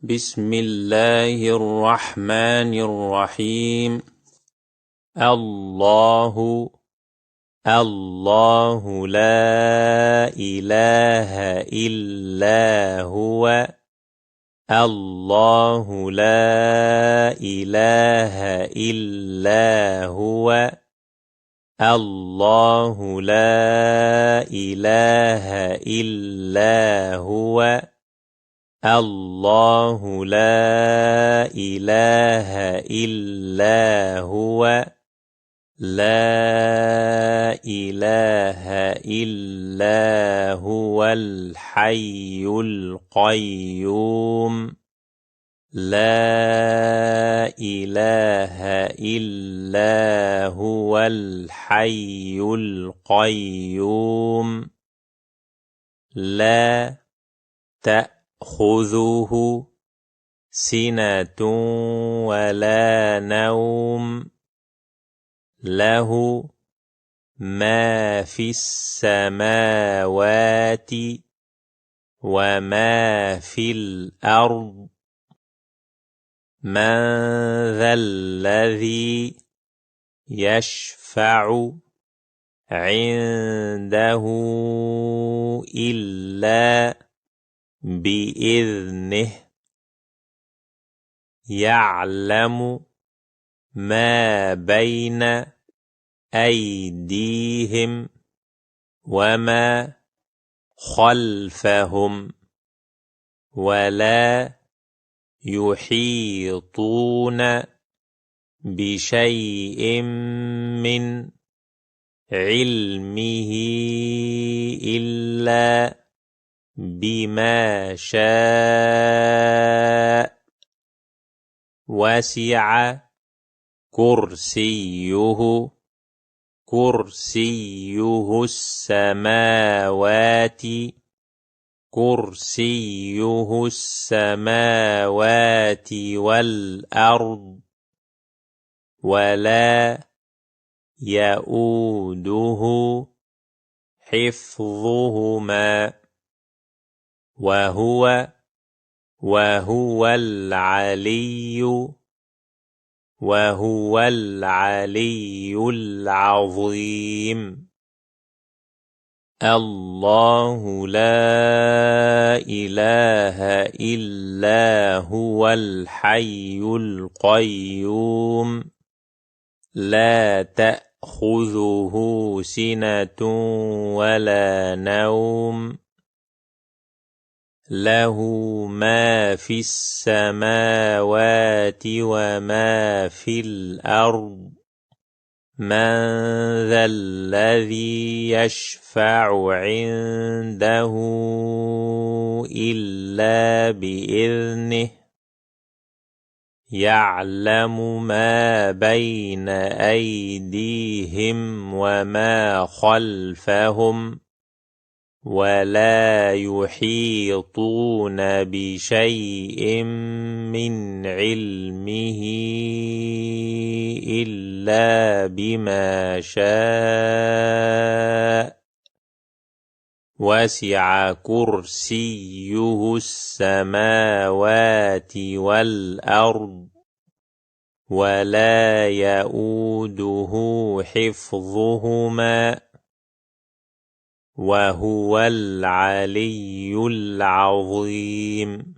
بسم الله الرحمن الرحيم. الله الله لا إله إلا هو. الله لا إله إلا هو. الله لا إله إلا هو. الله لا إله إلا هو. لا إله إلا هو الحي القيوم. لا إله إلا هو الحي القيوم. لا تأخذه سنة ولا نوم. له ما في السماوات وما في الأرض. من ذا الذي يشفع عنده إلا بإذنه. يعلم ما بين أيديهم وما خلفهم ولا يحيطون بشيء من علمه إلا بما شاء. وسع كرسيه السماوات والأرض ولا يؤوده حفظهما وهو العلي العظيم. الله لا إله إلا هو الحي القيوم. لا تأخذه سنة ولا نوم. له ما في السماوات وما في الأرض. من ذا الذي يشفع عنده إلا بإذنه. يعلم ما بين أيديهم وما خلفهم ولا يحيطون بشيء من علمه إلا بما شاء. وسع كرسيه السماوات والأرض ولا يؤوده حفظهما وهو العلي العظيم.